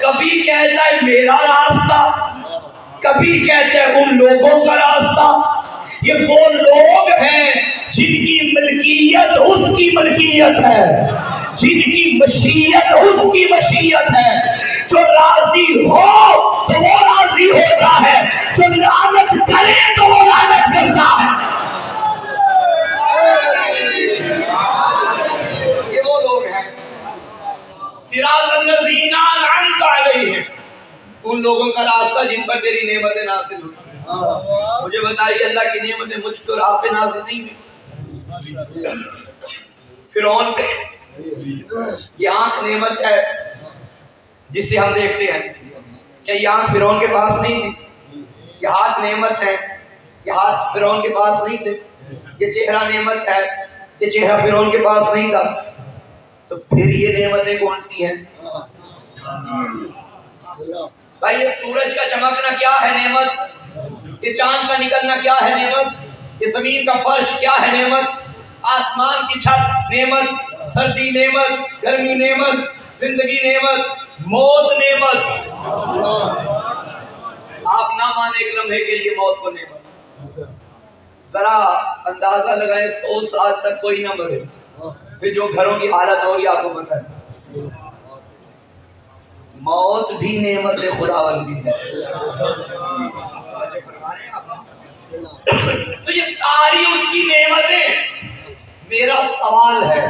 کبھی کہتا ہے میرا راستہ، کبھی کہتا ہے ان لوگوں کا راستہ۔ یہ وہ لوگ ہیں جن کی ملکیت اس کی ملکیت ہے، جن کی مشیت اس کی مشیت ہے۔ جو راضی ہو تو وہ راضی ہوتا ہے، جو لعنت کرے تو وہ لعنت کرتا ہے۔ یہ وہ لوگ ہیں صراط الذین انعمت علیہم، ان لوگوں کا راستہ جن پر تیری نعمتیں نازل ہوئی۔ مجھے بتائیے اللہ کی نعمتیں مجھ پہ اور آپ پہ نازل نہیں ہوئی؟ فرعون پہ یہ آنکھ نعمت ہے جس سے ہم دیکھتے ہیں، کیا یہ آنکھ فرعون کے پاس نہیں تھی؟ یہ ہاتھ نعمت ہے، یہ ہاتھ فرعون کے پاس نہیں تھے۔ یہ چہرہ نعمت ہے، یہ چہرہ فرعون کے پاس نہیں تھا۔ تو پھر یہ نعمتیں کون سی ہیں؟ بھائی یہ سورج کا چمکنا کیا ہے نعمت؟ یہ چاند کا نکلنا کیا ہے نعمت؟ یہ زمین کا فرش کیا ہے نعمت؟ آسمان کی چھت نعمت، سردی نعمت، گرمی نعمت، زندگی نعمت، موت نعمت۔ آپ نہ مانے ایک لمحے کے لیے موت کو نعمت، ذرا اندازہ لگائیں 100 سال تک کوئی نہ مرے، پھر جو گھروں کی حالت ہوگی آپ کو پتہ ہے۔ موت بھی نعمت خداوندی ہے۔ تو یہ ساری اس کی نعمتیں۔ میرا سوال ہے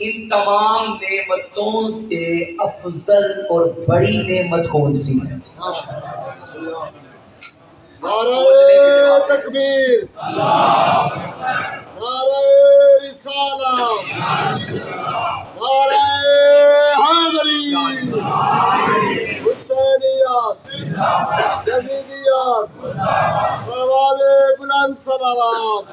ان تمام نعمتوں سے افضل اور بڑی نعمت کون سی ہے؟ نعرہ تکبیر، نعرہ رسالت، نعرہ حیدری، حسینیت، یزیدیت، آواز بلند صلوات۔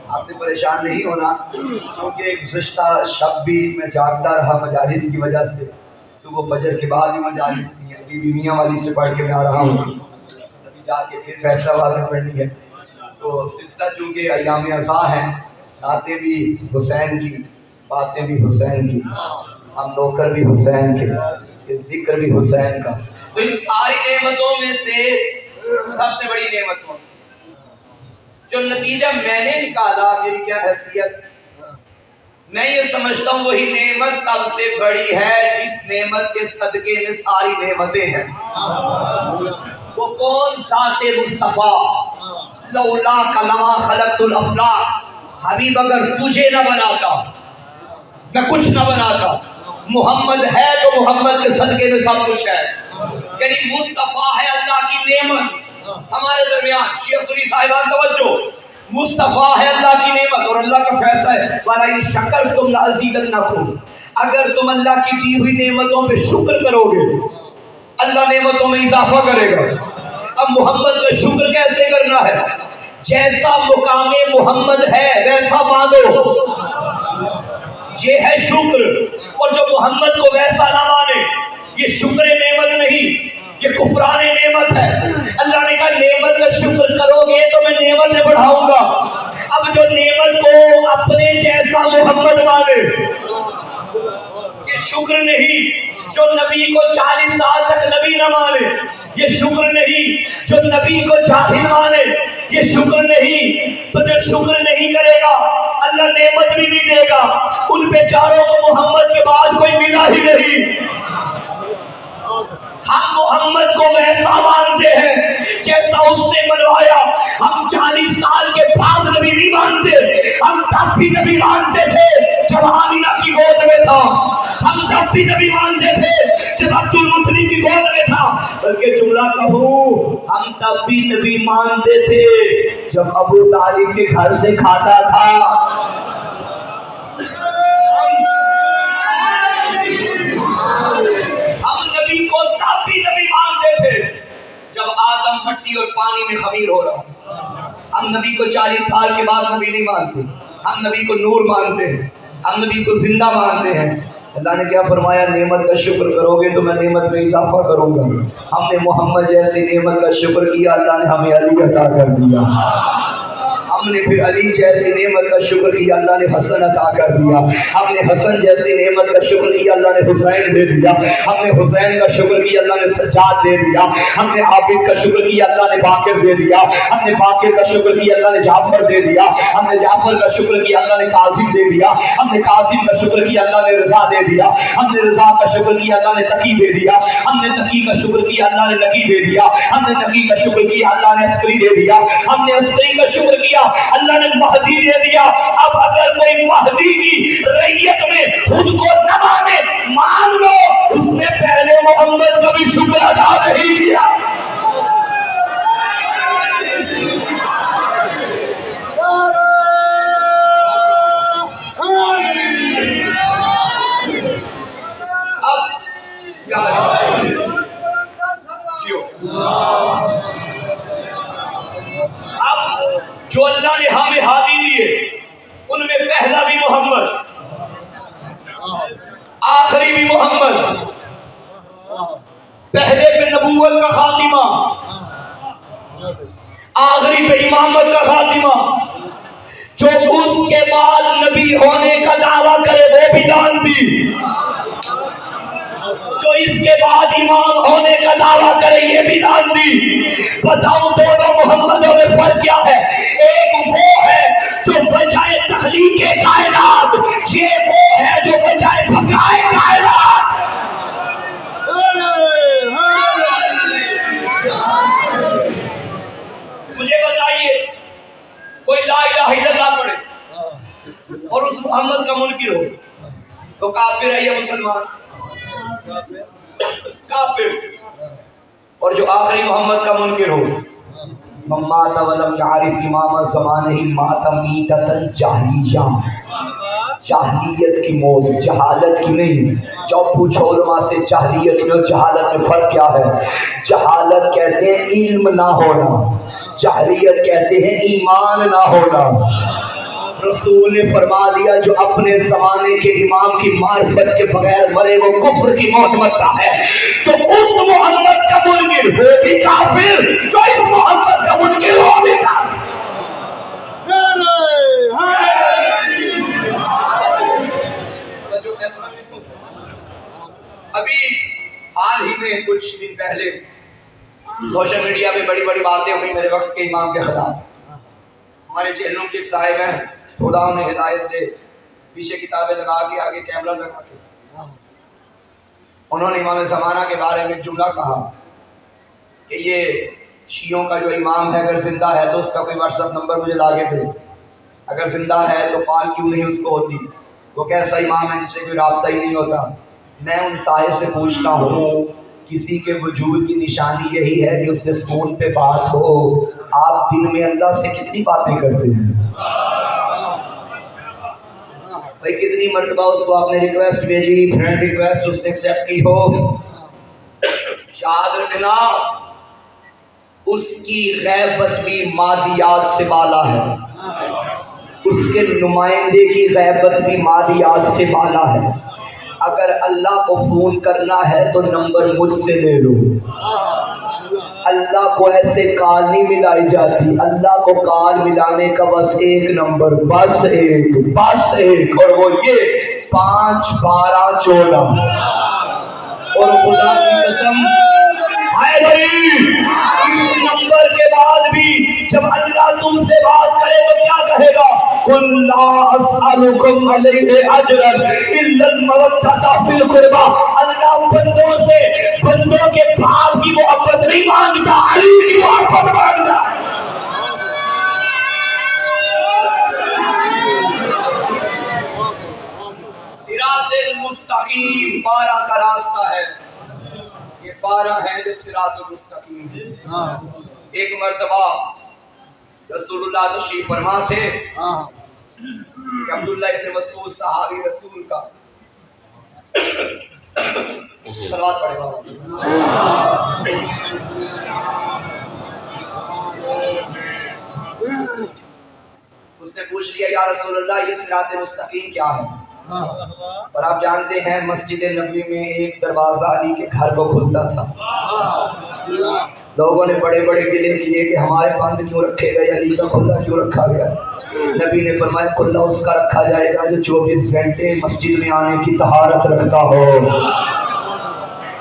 آپ نے پریشان نہیں ہونا، کیونکہ گزشتہ شب بھی میں جاگتا رہا مجالس کی وجہ سے، صبح فجر کے بعد بھی مجالس تھی، ابھی بھی میاں والی سے پڑھ کے میں آ رہا ہوں، ابھی جا کے پھر فیصلہ آباد میں پڑھنی ہے۔ تو سلسلہ چونکہ ایام عزا ہے، راتیں بھی حسین کی، باتیں بھی حسین کی، ہم نوکر بھی حسین کے، یہ ذکر بھی حسین کا۔ تو ان ساری نعمتوں میں سے سب سے بڑی نعمت کون سی؟ جو نتیجہ میں نے نکالا، میری کیا حیثیت، میں یہ سمجھتا ہوں وہی نعمت سب سے بڑی ہے جس نعمت کے صدقے میں ساری نعمتیں ہیں۔ وہ کون؟ ذات مصطفیٰ۔ لولا لما خلقت الافلاق، حبیب اگر تجھے نہ بناتا میں کچھ نہ بناتا۔ محمد ہے تو محمد کے صدقے میں سب کچھ ہے، یعنی مصطفیٰ ہے اللہ کی نعمت ہمارے درمیان۔ شیعہ سنی صاحبان توجہ، مصطفیٰ ہے اللہ کی نعمت، اور اللہ کا فیصلہ ہے وَلَئِن شَكَرْتُمْ لَأَزِيدَنَّكُمْ، اگر تم اللہ کی دی ہوئی نعمتوں پہ شکر کرو گے اللہ نعمتوں میں اضافہ کرے گا۔ اب محمد کا شکر کیسے کرنا ہے؟ جیسا مقام محمد ہے ویسا مانو، یہ ہے شکر۔ اور جو محمد کو ویسا نہ مانے یہ شکر نعمت نہیں، یہ کفران نعمت ہے۔ اللہ نے کہا نعمت کا شکر کرو گے تو میں نعمتیں بڑھاؤں گا۔ اب جو نعمت کو اپنے جیسا محمد مانے یہ شکر نہیں، جو نبی کو 40 سال تک نبی نہ مانے یہ شکر نہیں، جو نبی کو جاہل مانے یہ شکر نہیں۔ تو جو شکر نہیں کرے گا اللہ نعمت بھی نہیں دے گا۔ ان بیچاروں کو محمد کے بعد کوئی ملا ہی نہیں۔ ہم محمد کو ویسا مانتے ہیں جیسا اس نے منوایا۔ ہم 40 سال کے بعد نبی نہیں مانتے، ہم تب بھی نبی مانتے تھے جب آمینہ کی گود میں تھا، ہم تب بھی نبی مانتے تھے جب عبد المطلب کی گود میں تھا، بلکہ جملہ کہوں ہم تب بھی نبی مانتے تھے جب ابو طالب کے گھر سے کھاتا تھا۔ جب آدم مٹی اور پانی میں خمیر ہو رہا، ہم نبی کو 40 سال کے بعد نبی نہیں مانتے، ہم نبی کو نور مانتے ہیں، ہم نبی کو زندہ مانتے ہیں۔ اللہ نے کیا فرمایا؟ نعمت کا شکر کرو گے تو میں نعمت میں اضافہ کروں گا۔ ہم نے محمد جیسی نعمت کا شکر کیا، اللہ نے ہمیں علی عطا کر دیا۔ ہم ہم نے پھر علی جیسی نعمت کا شکر کیا، اللہ نے حسن عطا کر دیا۔ ہم نے حسن جیسی نعمت کا شکر کیا، اللہ نے حسین دے دیا۔ ہم نے حسین کا شکر کیا، اللہ نے سجاد دے دیا۔ ہم نے عابد کا شکر کیا، اللہ نے باقر دے دیا۔ ہم نے باقر کا شکر کیا، اللہ نے جعفر دے دیا۔ ہم نے جعفر کا شکر کیا، اللہ نے کاظم دے دیا۔ ہم نے کاظم کا شکر کیا، اللہ نے رضا دے دیا۔ ہم نے رضا کا شکر کیا، اللہ نے تقی دے دیا۔ ہم نے تقی کا شکر کیا، اللہ نے نقی دے دیا۔ ہم نے نقی کا شکر کیا، اللہ نے عسکری دے دیا۔ ہم نے عسکری کا شکر کیا، اللہ نے مہدی دے دیا۔ اب اگر کوئی مہدی کی رعیت میں خود کو نہ مانے، مان لو اس نے پہلے محمد کا بھی شکر ادا نہیں کیا۔ اب جو اللہ نے ہمیں ہادی دیے ان میں پہلا بھی محمد، آخری بھی محمد، پہلے پہ نبوت کا خاتمہ، آخری پہ امامت کا خاتمہ۔ جو اس کے بعد نبی ہونے کا دعویٰ کرے وہ بھی دان دی، جو اس کے بعد امام ہونے کا دعویٰ کرے یہ بھی دان دی۔ بتاؤ دونوں محمدوں میں فرق کیا ہے؟ ایک وہ ہے جو بجائے تخلیق کائنات، یہ وہ ہے جو بجائے بقائے کائنات۔ مجھے بتائیے کوئی لا الہ الا اللہ پڑھے اور اس محمد کا منکر ہو تو کافر ہے یا مسلمان؟ کافر۔ اور جو آخری محمد کا منکر ہو، من مات ولم یعرف امام زمانہ مات میتۃ جاہلیہ، جاہلیت کی موت، جہالت کی نہیں۔ جب پوچھو علماء سے جاہلیت میں اور جہالت میں فرق کیا ہے؟ جہالت کہتے ہیں علم نہ ہونا، جاہلیت کہتے ہیں ایمان نہ ہونا۔ رسول نے فرما دیا جو اپنے زمانے کے امام کی معرفت کے بغیر مرے وہ کفر کی موت مرتا ہے۔ جو اس محمد کا منکر وہ بھی کافر، جو اس محمد کا منکر وہ بھی کافر۔ ابھی حال ہی میں کچھ دن پہلے سوشل میڈیا پہ بڑی بڑی باتیں ہوئی میرے وقت کے امام کے خلاف۔ ہمارے جہنم کے ایک صاحب ہیں، خدا انہیں ہدایت دے، پیچھے کتابیں لگا کے آگے کیمرہ لگا کے انہوں نے امام زمانہ کے بارے میں جملہ کہا کہ یہ شیعوں کا جو امام ہے اگر زندہ ہے تو اس کا کوئی واٹس ایپ نمبر مجھے لا کے دے، اگر زندہ ہے تو کال کیوں نہیں اس کو ہوتی، وہ کیسا امام ہے جس سے کوئی رابطہ ہی نہیں ہوتا۔ میں ان صاحب سے پوچھتا ہوں کسی کے وجود کی نشانی یہی ہے کہ اس سے فون پہ بات ہو، آپ دن میں اللہ سے کتنی باتیں کرتے ہیں؟ بھائی کتنی مرتبہ اس کو آپ نے ریکویسٹ بھیجی، فرینڈ ریکویسٹ اس نے ایکسیپٹ کی ہو؟ یاد رکھنا اس کی غیبت بھی مادیات سے بالا ہے، اس کے نمائندے کی غیبت بھی مادیات سے بالا ہے۔ اگر اللہ کو فون کرنا ہے تو نمبر مجھ سے لے لو۔ اللہ کو ایسے کال نہیں ملائی جاتی، اللہ کو کال ملانے کا بس ایک نمبر، بس ایک، اور وہ یہ 5 12 14۔ اور خدا کی قسم اس نمبر کے بعد بھی جب اللہ تم سے بات کرے تو کیا کہے گا؟ قُلْ لَا أَسْأَلُكُمْ عَلَيْهِ أَجْرًا إِلَّا الْمَوَدَّةَ فِي الْقُرْبَى۔ اللہ بندوں سے بندوں کے باپ کی محبت نہیں مانگتا، علی کی محبت مانگتا ہے۔ صراط المستقیم 12 کا راستہ ہے، یہ 12 ہیں جو صراط المستقیم ہے۔ ایک مرتبہ رسول اللہ تشریف فرما تھے کہ عبداللہ ابن مسعود صحابی رسول کا صلوات پڑھے بابا۔ اس نے پوچھ لیا یا رسول اللہ یہ صراط مستقیم کیا ہے؟ اور آپ جانتے ہیں مسجد نبوی میں ایک دروازہ علی کے گھر کو کھلتا تھا، لوگوں نے بڑے بڑے گلے کیے کہ ہمارے بند کیوں رکھے گئے، علی کا کھلا کیوں رکھا گیا؟ نبی نے فرمایا کھلا اس کا رکھا جائے گا جو 24 گھنٹے مسجد میں آنے کی طہارت رکھتا ہو۔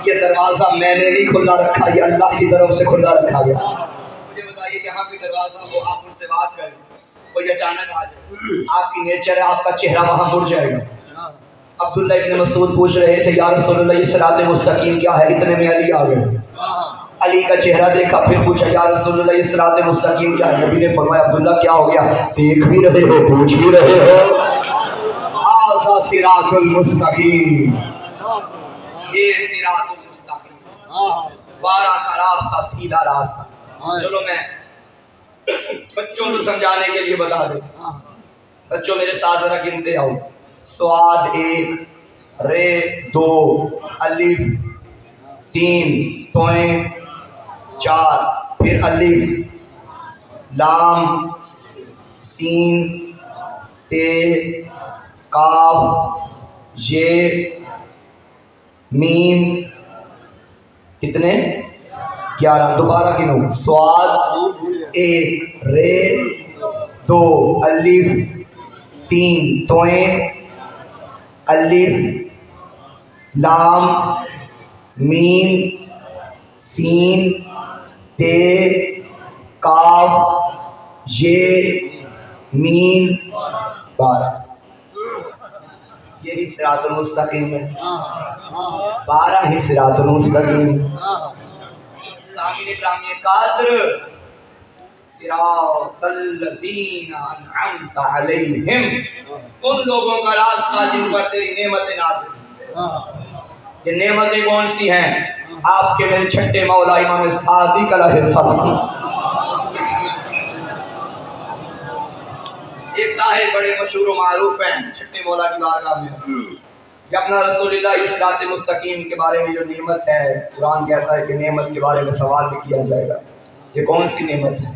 یہ دروازہ میں نے نہیں کھلا رکھا، یہ اللہ کی طرف سے کھلا رکھا گیا۔ مجھے بتائیے یہاں کوئی دروازہ ہو، آپ ان سے بات کریں، کوئی اچانک آ جائے، آپ کی نیچر ہے آپ کا چہرہ وہاں مڑ جائے گا۔ عبداللہ ابن مسعود پوچھ رہے تھے یا رسول اللہ یہ صراط مستقیم کیا ہے؟ اتنے میں علی آ گئے، علی کا چہرہ دیکھا، پھر پوچھا یا رسول اللہ یہ صراط مستقیم کیا ہے؟ نبی نے فرمایا عبداللہ کیا ہو گیا؟ دیکھ بھی رہے ہو، پوچھ بھی رہے ہو، ھذا صراط المستقیم، یہ صراط المستقیم، 12 کا راستہ، سیدھا راستہ۔ چلو میں بچوں کو سمجھانے کے لیے بتا دیں، بچوں میرے ساتھ ذرا گنتے آؤ، سواد 1، رے 2، الف 3، توئیں 4، پھر الف، لام، سین، تے، کاف، یہ، میم، کتنے؟ 11۔ دوبارہ گنو، سواد 1، رے 2، الف 3، توئیں، الف، لام، میم، سین، تے، کاف، یہ، میم، 12۔ یہی صراط المستقیم ہے، 12 ہی صراط المستقیم۔ سامعین اکرامی قدر، صراط الذین انعمت علیہم، ان لوگوں کا راستہ جن پر تیری نعمتیں نازل ہیں۔ یہ نعمتیں کون سی ہیں؟ آپ کے میرے چھٹے مولا امام صادق علیہ السلام۔ ایک صاحب بڑے مشہور و معروف ہیں چھٹے مولا کی بارگاہ میں، کہ اپنا رسول اللہ اس صراط مستقیم کے بارے میں جو نعمت ہے، قرآن کہتا ہے کہ نعمت کے بارے میں سوال بھی کیا جائے گا، یہ کون سی نعمت ہے؟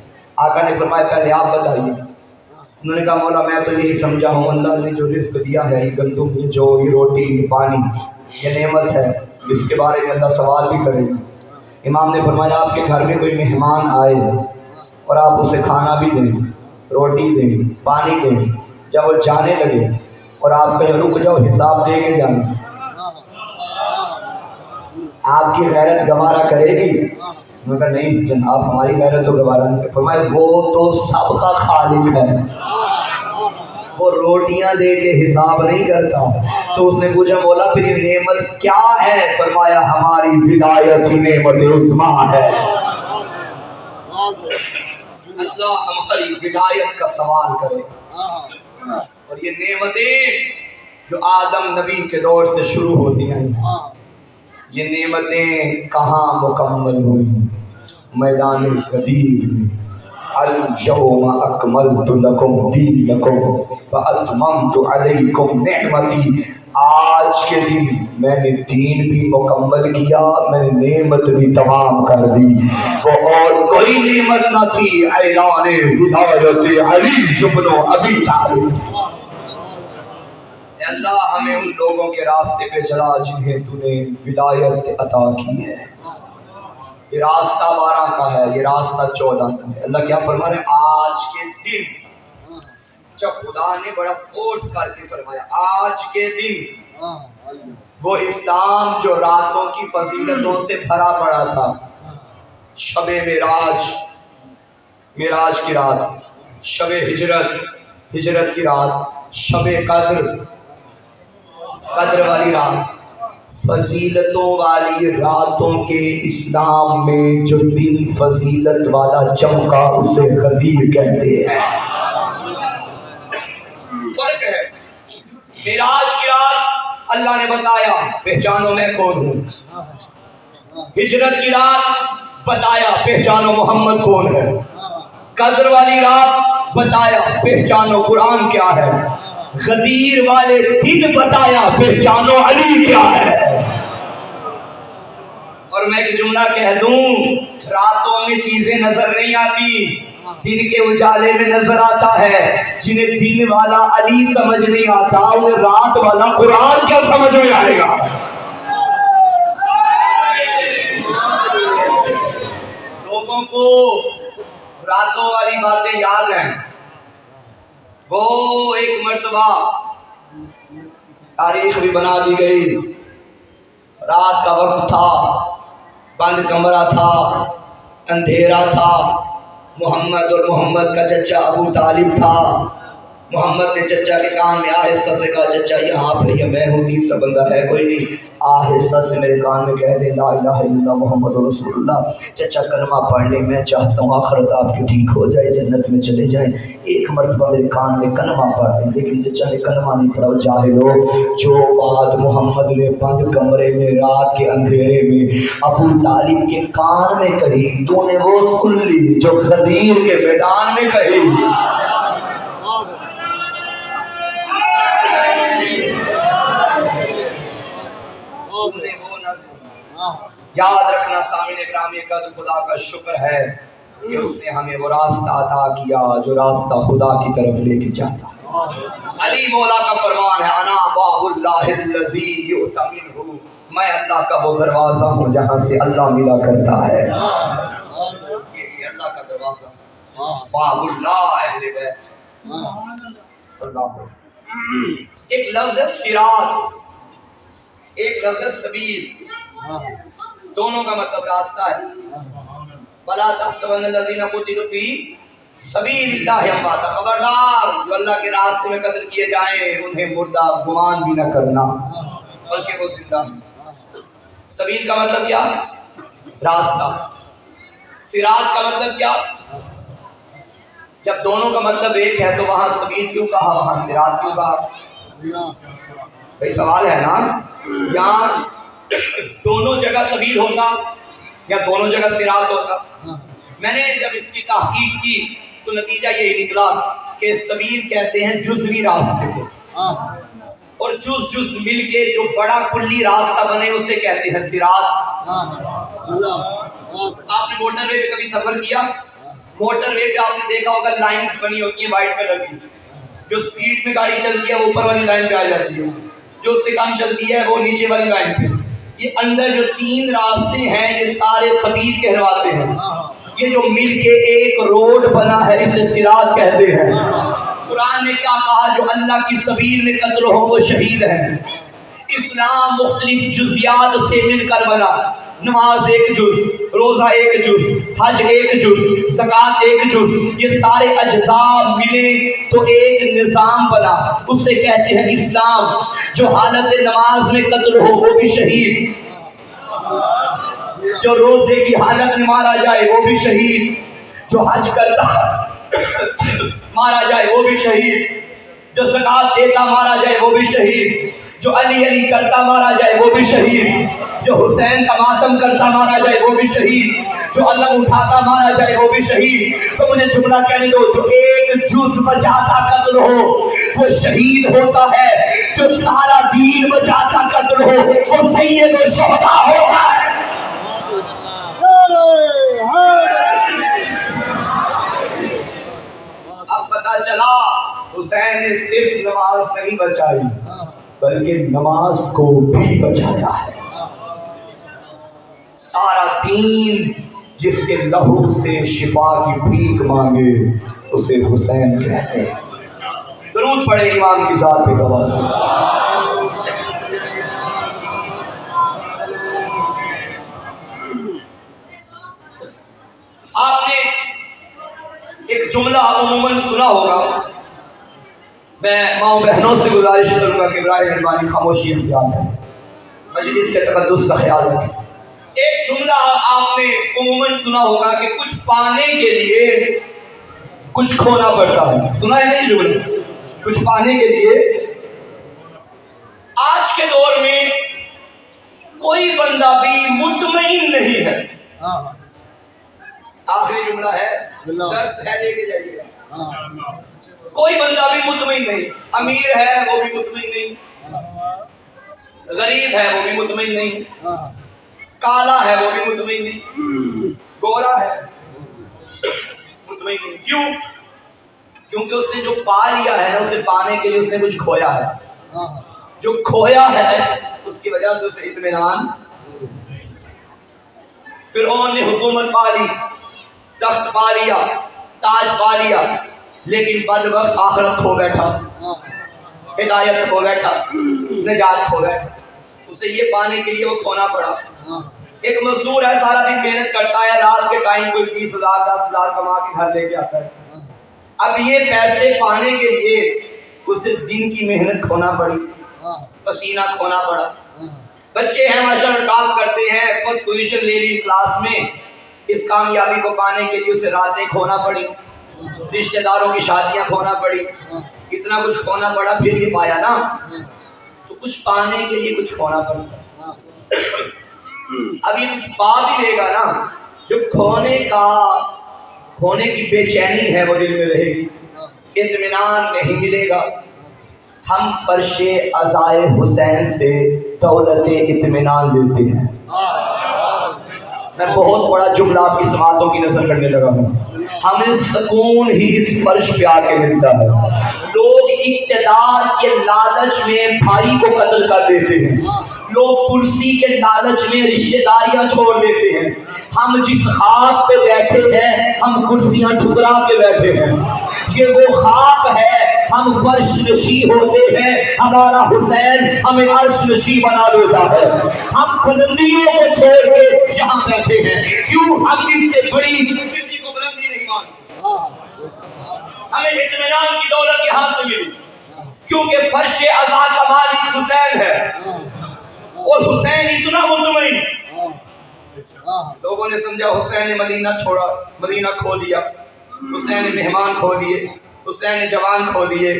آقا نے فرمایا پہلے آپ بتائیے۔ انہوں نے کہا مولا میں تو یہی سمجھا ہوں اللہ نے جو رزق دیا ہے، یہ گندم، یہ جو، یہ روٹی، یہ پانی، یہ نعمت ہے، اس کے بارے میں اللہ سوال بھی کرے گا۔ امام نے فرمایا آپ کے گھر میں کوئی مہمان آئے اور آپ اسے کھانا بھی دیں، روٹی دیں، پانی دیں، جب وہ جانے لگے اور آپ کہیں رک جاؤ حساب دے کے جانا، آپ کی غیرت گوارا کرے گی؟ انہوں نے کہا نہیں جناب ہماری غیرت تو گوارا نہیں۔ فرمایا وہ تو سب کا خالق ہے، وہ روٹیاں دے کے حساب نہیں کرتا۔ تو اس نے پوچھا مولا پھر یہ نعمت کیا ہے؟ فرمایا ہماری ولایت ہی نعمت عظمیٰ ہے۔ اللہ ہماری ولایت کا سوال کرے، اور یہ نعمتیں جو آدم نبی کے دور سے شروع ہوتی ہیں، یہ نعمتیں کہاں مکمل ہوئی؟ میدان غدیر میں، اليوم اکملت لکم دینکم واتممت علیکم نعمتی، آج کے دن میں نے دین بھی مکمل کیا، میں نے نعمت بھی تمام کر دی۔ وہ اور کوئی نعمت نہ تھی، اعلان ولایت علی بن ابی طالب۔ اے اللہ ہمیں ان لوگوں کے راستے پہ چلا جنہیں تو نے ولایت عطا کی ہے۔ یہ راستہ 12 کا ہے، یہ راستہ 14 کا ہے۔ اللہ کیا فرما رہے ہیں؟ آج کے دن، جب خدا نے بڑا فورس کر کے فرمایا آج کے دن، وہ اسلام جو راتوں کی فضیلتوں سے بھرا پڑا تھا، شب معراج، معراج کی رات، شب ہجرت، ہجرت کی رات، شب قدر، قدر والی رات، فضیلتوں والی راتوں کے اسلام میں جو دن فضیلت والا چمکا اسے غدیر کہتے ہیں۔ فرق ہے، معراج کی رات اللہ نے بتایا پہچانو میں کون ہوں، ہجرت کی رات بتایا پہچانو محمد کون ہے، قدر والی رات بتایا پہچانو قرآن کیا ہے، غدیر والے دن بتایا پہچانو علی کیا ہے۔ اور میں ایک جملہ کہہ دوں، راتوں میں چیزیں نظر نہیں آتی، دن کے اجالے میں نظر آتا ہے۔ جنہیں دن والا علی سمجھ نہیں آتا انہیں رات والا قرآن کیا سمجھ میں آئے گا؟ کو راتوں والی باتیں یاد ہیں. وہ ایک مرتبہ تاریخ بھی بنا دی گئی. رات کا وقت تھا، بند کمرہ تھا، اندھیرا تھا. محمد اور محمد کا چچا ابو طالب تھا. محمد نے چچا کے کان میں آہستہ سے کہا چچا یہاں پر یہ میں ہوں، تیسرا بندہ ہے کوئی نہیں، آہستہ سے میرے کان میں کہہ دے لا الہ الا اللہ محمد رسول اللہ. چچا کلمہ پڑھ لے، میں چاہتا ہوں آخرت آپ کی ٹھیک ہو جائے، جنت میں چلے جائیں. ایک مرتبہ میرے کان میں کلمہ پڑھ دیں، لیکن چچا نے کلمہ نہیں پڑھا. جاہلو، جو بات محمد نے بند کمرے میں رات کے اندھیرے میں ابو طالب کے کان میں کہی، تو نے وہ سن لی جو غدیر کے میدان میں کہی. یاد رکھنا سامعین گرامی، قدر خدا کا شکر ہے کہ اس نے ہمیں وہ راستہ عطا کیا جو راستہ خدا کی طرف لے کے جاتا ہے. علی مولا کا فرمان ہے انا باب اللہ الذی یؤتی منہ، میں اللہ کا وہ دروازہ ہوں جہاں سے اللہ ملا کرتا ہے. یہ اللہ کا دروازہ، باب اللہ اہل بیت اللہ. ایک لفظ ہے صراط، ایک لفظ ہے سبیل، دونوں کا مطلب راستہ ہے. وَلَا تَحْسَبَنَّ الَّذِينَ قُتِلُوا فِي سَبِيلِ اللَّهِ أَمْوَاتًا، خبردار جو اللہ کے راستے میں قتل کیے جائیں انہیں مردہ گمان بھی نہ کرنا بلکہ وہ زندہ ہیں. سبیل کا مطلب کیا؟ راستہ. صراط کا مطلب کیا؟ جب دونوں کا مطلب ایک ہے تو وہاں سبیل کیوں کہا، وہاں صراط کیوں کہا؟ بھئی سوال ہے نا. یہاں دونوں جگہ سبیل ہوتا یا دونوں جگہ صراط ہوتا؟ میں نے جب اس کی تحقیق کی تو نتیجہ یہی نکلا کہ سبیل کہتے ہیں جزوی راستے کو، اور جز مل کے جو بڑا کلی راستہ بنے اسے کہتے ہیں صراط. آپ نے موٹر وے پہ کبھی سفر کیا؟ موٹر وے پہ آپ نے دیکھا ہوگا لائنز بنی ہوتی ہیں وائٹ کلر کی. جو سپیڈ میں گاڑی چلتی ہے وہ اوپر والی لائن پہ آ جاتی ہے، جو اس سے کم چلتی ہے وہ نیچے والی لائن پہ. یہ اندر جو تین راستے ہیں یہ سارے سبیل کہلواتے ہیں. یہ جو مل کے ایک روڈ بنا ہے اسے صراط کہتے ہیں. قرآن نے کیا کہا؟ جو اللہ کی سبیل میں قتل ہو وہ شہید ہیں. اسلام مختلف جزیات سے مل کر بنا. نماز ایک جز، روزہ ایک جز، حج ایک جز، زکوٰۃ ایک جز، یہ سارے اجزاء ملے تو ایک نظام بنا، اسے کہتے ہیں اسلام. جو حالت نماز میں قتل ہو وہ بھی شہید، جو روزے کی حالت میں مارا جائے وہ بھی شہید، جو حج کرتا مارا جائے وہ بھی شہید، جو زکوٰۃ دیتا مارا جائے وہ بھی شہید، جو علی علی کرتا مارا جائے وہ بھی شہید، جو حسین کا ماتم کرتا مارا جائے وہ بھی شہید، جو علم اٹھاتا مارا جائے وہ بھی شہید. تو مجھے جملہ کہنے دو، جو ایک جز بچاتا قتل ہو وہ شہید ہوتا ہے، جو سارا دین بچاتا قتل ہو وہ سید الشہداء ہوتا ہے. اب پتا چلا حسین نے صرف نماز نہیں بچائی بلکہ نماز کو بھی بچایا ہے. سارا دین جس کے لہو سے شفا کی بھیک مانگے اسے حسین کہتے ہیں. درود پڑھے امام کی ذات پہ گواہ سے. آپ نے ایک جملہ عموماً سنا ہوگا، میں ماؤں بہنوں سے گزارش کروں گا کہ برائے مہربانی خاموشی اختیار کریں، مجلس کے تقدس کا خیال رکھیں. ایک جملہ آپ نے عموماً سنا ہوگا کہ کچھ پانے کے لیے کچھ کھونا پڑتا ہے. سنا ہے نہیں جملہ؟ کچھ پانے کے لیے. آج کے دور میں کوئی بندہ بھی مطمئن نہیں ہے. آخری جملہ ہے، درس ہے لے کے جائیے. کوئی بندہ بھی مطمئن نہیں. امیر ہے وہ بھی مطمئن نہیں، غریب ہے وہ بھی مطمئن نہیں، کالا ہے وہ بھی مطمئن نہیں، گورا ہے مطمئن نہیں. کیوں؟ کیونکہ اس نے جو پا لیا ہے نا اسے پانے کے لیے اس نے کچھ کھویا ہے. جو کھویا ہے اس کی وجہ سے اسے اطمینان. فرعون نے حکومت پا لی، تخت پا لیا، تاج پا لیا، لیکن بدبخت آخرت کھو بیٹھا، ہدایت کھو بیٹھا، نجات کھو بیٹھا۔ اسے یہ پانے کے لیے وہ کھونا پڑا۔ ایک مزدور ہے، سارا دن محنت کرتا ہے، رات کے ٹائم کوئی 20,000 10,000 کما کے گھر لے کے آتا ہے۔ اب یہ پیسے پانے کے لیے اسے دن کی محنت کھونا پڑی، پسینہ کھونا پڑا۔ بچے ہیں ماشاءاللہ ٹاپ کرتے ہیں، فرسٹ پوزیشن لے لی کلاس میں، اس کامیابی کو پانے کے لیے اسے راتیں کھونا پڑی، رشتہ داروں کی شادیاں کھونا پڑی، اتنا کچھ کھونا پڑا، پھر یہ پایا نا۔ تو کچھ پانے کے لیے کچھ کھونا پڑتا۔ اب یہ کچھ پا بھی لے گا نا، جو کھونے کی بے چینی ہے وہ دل میں رہے گی، اطمینان نہیں ملے گا۔ ہم فرش عزائے حسین سے دولت اطمینان لیتے ہیں۔ میں بہت بڑا جملہ آپ کی سماعتوں کی نظر کرنے لگا ہوں۔ ہمیں سکون ہی اس فرش پہ آ کے ملتا ہے۔ لوگ اقتدار کے لالچ میں بھائی کو قتل کر دیتے ہیں، لوگ کرسی کے لالچ میں رشتہ داریاں چھوڑ دیتے ہیں۔ ہم جس خاک پہ بیٹھے ہیں ہم کرسیاں ٹھکرا کے بیٹھے ہیں، یہ وہ خاک ہے، ہم فرش نشی ہوتے ہیں، ہمارا حسین ہمیں عرش نشی بنا دیتا ہے۔ ہم بلندیوں کو چھوڑ کے جہاں بیٹھے ہیں، کیوں؟ ہم اس سے بڑی کسی کو بلندی نہیں مانتے۔ ہمیں اطمینان کی دولت یہاں سے ملی، کیونکہ فرش عزا کا مالک حسین ہے، اور حسین اتنا مطمئن۔ لوگوں نے سمجھا حسین نے مدینہ چھوڑا، مدینہ کھو دیا، حسین نے مہمان کھو دیے، حسین نے جوان کھو دیے،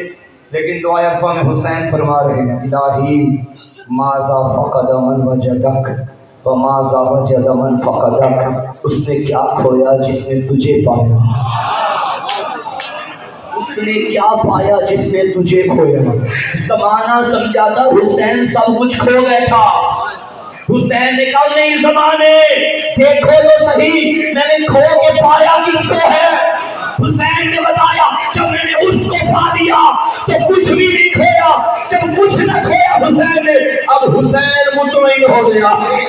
لیکن دعا عرفہ میں حسین فرما رہے ہیں الہی ماذا فقد من وجدک وماذا وجد من فقدک۔ اس نے کیا کھویا جس نے تجھے پایا، اس نے کیا پایا جس نے تجھے کھویا۔ زمانہ سمجھاتا حسین سب کچھ کھو بیٹھا، حسین نے کہا نہیں زمانے دیکھو تو صحیح میں نے کھو کے پایا کس کو ہے۔ حسین نے بتایا جب میں نے اس کو پا لیا تو کچھ بھی نہیں کھویا، جب کچھ نہ کھویا حسین نے۔ اب حسین مطمئن ہو گیا،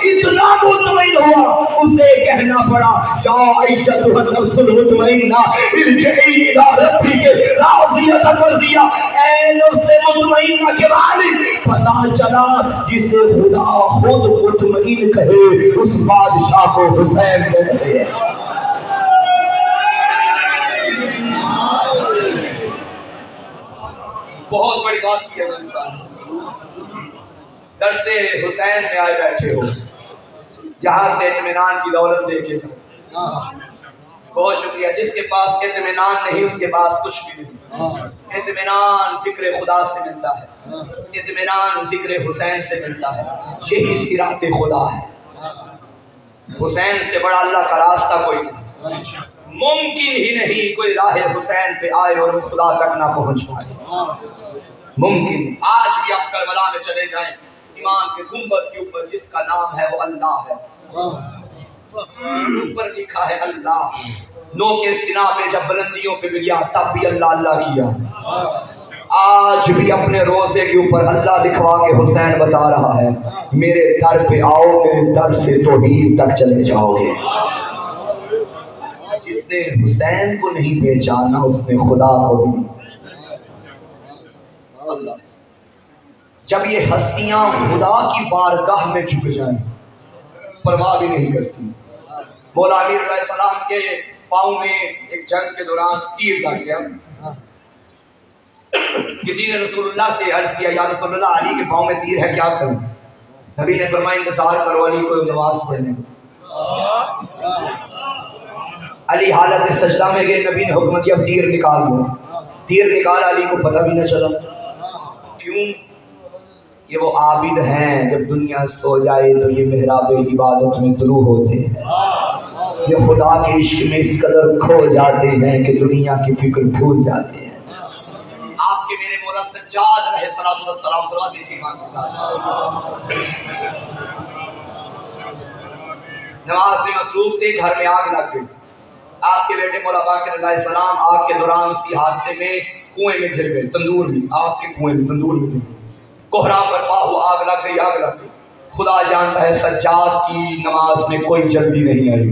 اتنا مطمئن ہوا اسے کہنا پڑا جا عائشہ النفس المطمئنہ ارجعی الی ربک راضیۃ مرضیہ۔ اے نفس مطمئنہ کے مالک، پتہ چلا جسے خدا خود مطمئن کہے اس بادشاہ کو حسین کہتے ہیں۔ بہت بڑی بات کی ہے انسان۔ درس حسین میں آئے بیٹھے ہو، یہاں سے اطمینان کی دولت لے کے بہت شکریہ۔ جس کے پاس اطمینان نہیں اس کے پاس کچھ بھی نہیں۔ اطمینان ذکر خدا سے ملتا ہے، اطمینان ذکر حسین سے ملتا ہے، یہی صراط خدا ہے۔ حسین سے بڑا اللہ کا راستہ کوئی نہیں، ممکن ہی نہیں کوئی راہ حسین پہ آئے اور خدا تک نہ پہنچ پائے۔ ممکن آج بھی آپ کربلا میں چلے جائیں، امام کے گنبد کے اوپر جس کا نام ہے وہ اللہ ہے، اوپر لکھا ہے اللہ۔ نو کے سنا پہ جب بلندیوں پہ گیا تب بھی اللہ اللہ کیا۔ آج بھی اپنے روزے کے اوپر اللہ لکھوا کے حسین بتا رہا ہے میرے در پہ آؤ، میرے در سے توحید تک چلے جاؤ گے۔ جس نے حسین کو نہیں پہچانا اس نے خدا کو بھی۔ اللہ جب یہ ہستیاں خدا کی بارگاہ میں جھک جائیں پرواہ بھی نہیں کرتی۔ مولا امیر علیہ السلام کے پاؤں میں ایک جنگ کے دوران تیر لگ گیا۔ کسی نے رسول اللہ سے عرض کیا یا رسول اللہ علی کے پاؤں میں تیر ہے کیا کروں؟ نبی نے فرمایا انتظار کرو، علی کو نماز پڑھنے دو۔ علی حالت سجدہ میں گئے، نبی نے حکم دیا تیر نکال دو۔ تیر نکالا، علی کو پتہ بھی نہ چلا۔ کیوں؟ یہ وہ عابد ہیں جب دنیا سو جائے تو یہ محراب عبادت میں طلوع ہوتے ہیں، یہ خدا کے عشق میں اس قدر کھو جاتے ہیں کہ دنیا کی فکر بھول جاتے ہیں۔ آپ کے میرے مولا سجاد علیہ السلام صلوات دیجیے امام کے ساتھ، نماز میں مصروف تھے، گھر میں آگ لگ گئی۔ آپ کے بیٹے مولا باقر علیہ السلام آگ کے دوران اسی حادثے میں کنویں میں گر گئے، تندور میں، آگ کے کنویں میں، تندور میں گر گئے۔ کوہرام برپا ہوا، آگ لگ گئی، آگ لگ گئی۔ خدا جانتا ہے سجاد کی نماز میں کوئی جلدی نہیں آئی،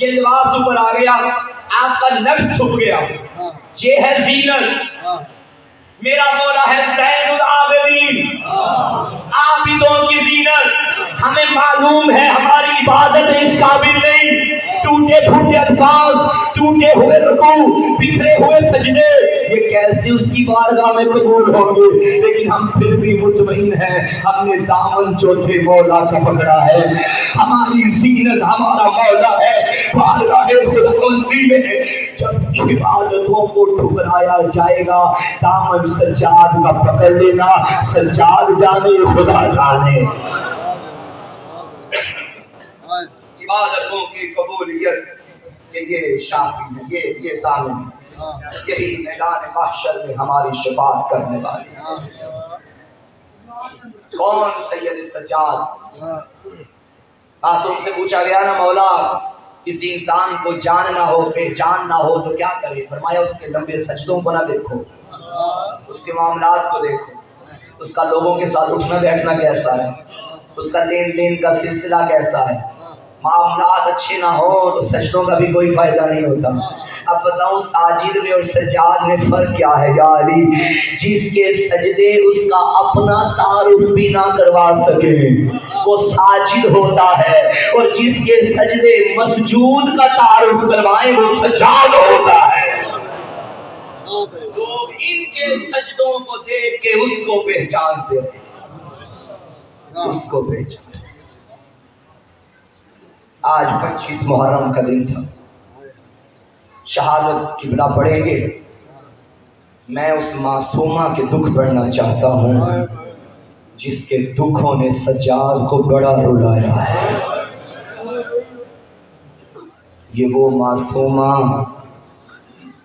یہ لباس اوپر آ گیا، آپ کا نفس چھپ گیا، یہ ہے زینت۔ میرا مولا ہے زین العابدین، عابدوں کی زینت۔ ہمیں معلوم ہے ہماری عبادت اس قابل نہیں، ٹوٹے پھوٹے الفاظ، ٹوٹے ہوئے رکوع، بکھرے ہوئے سجدے، یہ کیسے اس کی بارگاہ میں قبول ہوں گے؟ لیکن ہم پھر بھی مطمئن ہیں، ہم نے دامن چوتھے مولا کا پکڑا ہے، ہماری زینت ہمارا مولا ہے۔ بارگاہ خداوندی میں جب عبادتوں کو ٹھکرایا جائے گا، دامن سجاد کا پکڑ لینا، سجاد جانے خدا جانے۔ عبادتوں کی قبولیت کہ یہ شافی ہے، یہ ضامن ہے، یہی میدان محشر میں ہماری شفاعت کرنے والے۔ کون سید سجاد؟ معصوم سے پوچھا گیا نا مولا کسی انسان کو جان نہ ہو، پہچان نہ ہو تو کیا کرے؟ فرمایا اس کے لمبے سجدوں کو نہ دیکھو، اس کے معاملات کو دیکھو، اس کا لوگوں کے ساتھ اٹھنا بیٹھنا کیسا ہے، اس کا لین دین کا سلسلہ کیسا ہے۔ معاملات اچھے نہ ہو تو سجدوں کا بھی کوئی فائدہ نہیں ہوتا۔ اب بتاؤ ساجد میں اور سجاد میں فرق کیا ہے یا علی؟ جس کے سجدے اس کا اپنا تعارف بھی نہ کروا سکے وہ ساجد ہوتا ہے، اور جس کے سجدے مسجود کا تعارف کروائے وہ سجاد ہوتا ہے۔ لوگ ان کے سجدوں کو دیکھ کے اس کو پہچانتے ہیں، اس کو پہچانتے۔ آج 25 محرم کا دن تھا، شہادت قبلہ پڑھیں گے۔ میں اس معصومہ کے دکھ پڑھنا چاہتا ہوں جس کے دکھوں نے سجاد کو بڑا رلایا ہے۔ یہ وہ معصومہ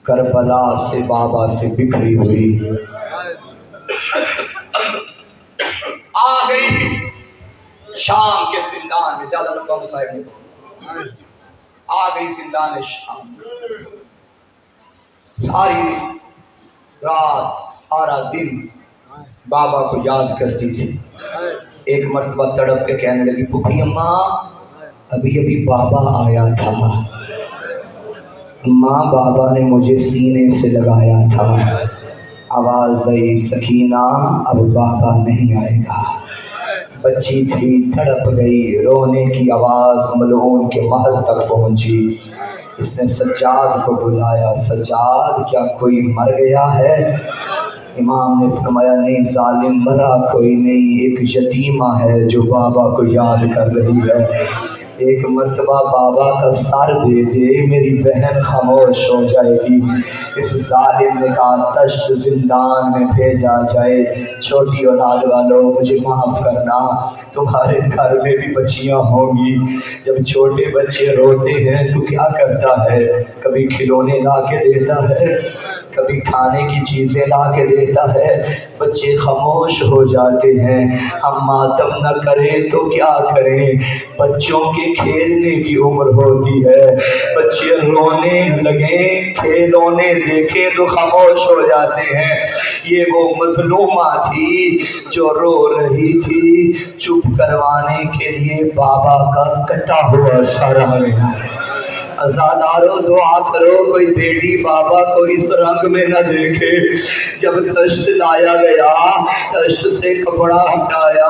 کربلا سے بابا سے بکھری ہوئی آ گئی شام کے زندان میں، زیادہ لمبا مسائل نہیں، آ گئی زندان شام۔ ساری رات سارا دن بابا کو یاد کرتی تھی۔ ایک مرتبہ تڑپ کے کہنے لگی پھوپھی اماں ابھی ابھی بابا آیا تھا، ماں بابا نے مجھے سینے سے لگایا تھا، آواز آئی سکینہ اب بابا نہیں آئے گا۔ بچی تھی تڑپ گئی، رونے کی آواز ملعون کے محل تک پہنچی۔ اس نے سجاد کو بلایا، سجاد کیا کوئی مر گیا ہے؟ امام نے فرمایا نہیں ظالم مرا کوئی نہیں، ایک یتیمہ ہے جو بابا کو یاد کر رہی ہے، ایک مرتبہ بابا کا سر دے دے میری بہن خاموش ہو جائے گی۔ اس ظالم نے کہا تشت زندان میں بھیجا جائے، چھوٹی اولاد والوں مجھے معاف کرنا، تمہارے گھر میں بھی بچیاں ہوں گی، جب چھوٹے بچے روتے ہیں تو کیا کرتا ہے؟ کبھی کھلونے لا کے دیتا ہے، کبھی کھانے کی چیزیں لا کے دیتا ہے، بچے خاموش ہو جاتے ہیں۔ ہم ماتم نہ کریں تو کیا کریں؟ بچوں کے کھیلنے کی عمر ہوتی ہے، بچے رونے لگیں کھیلونے دیکھیں تو خاموش ہو جاتے ہیں۔ یہ وہ مظلومہ تھی جو رو رہی تھی، چپ کروانے کے لیے بابا کا کٹا ہوا سر ہے۔ عزادارو دعا کرو کوئی بیٹی بابا کو اس رنگ میں نہ دیکھے۔ جب تشت لایا گیا، تشت سے کپڑا ہٹایا،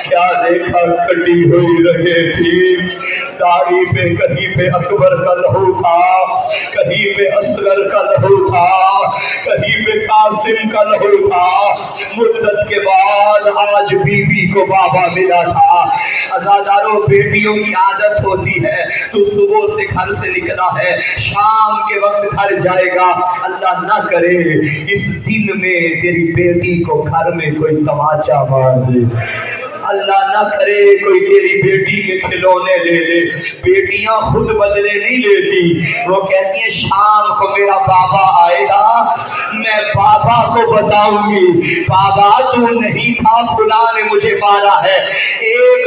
کیا دیکھا کٹی ہوئی رہے تھی، داڑھی پہ کہیں پہ اکبر کا لہو تھا، کہیں پہ اصغر کا لہو تھا، کہیں پہ قاسم کا لہو تھا۔ مدت کے بعد آج بیوی کو بابا ملا تھا۔ عزادارو بیٹیوں کی عادت ہوتی ہے تو صبح سے گھر سے نکلا ہے، شام کے وقت گھر جائے گا، اللہ نہ کرے اس دن میں تیری بیٹی کو گھر میں کوئی تماچا مار دے، اللہ نہ کرے کوئی تیری بیٹی کے کھلونے لے لے۔ بیٹیاں خود بدلے نہیں لیتی، وہ کہتی ہیں شام کو میرا بابا آئے گا، میں بابا کو بتاؤں گی بابا تو نہیں تھا فلاں نے مجھے مارا ہے۔ ایک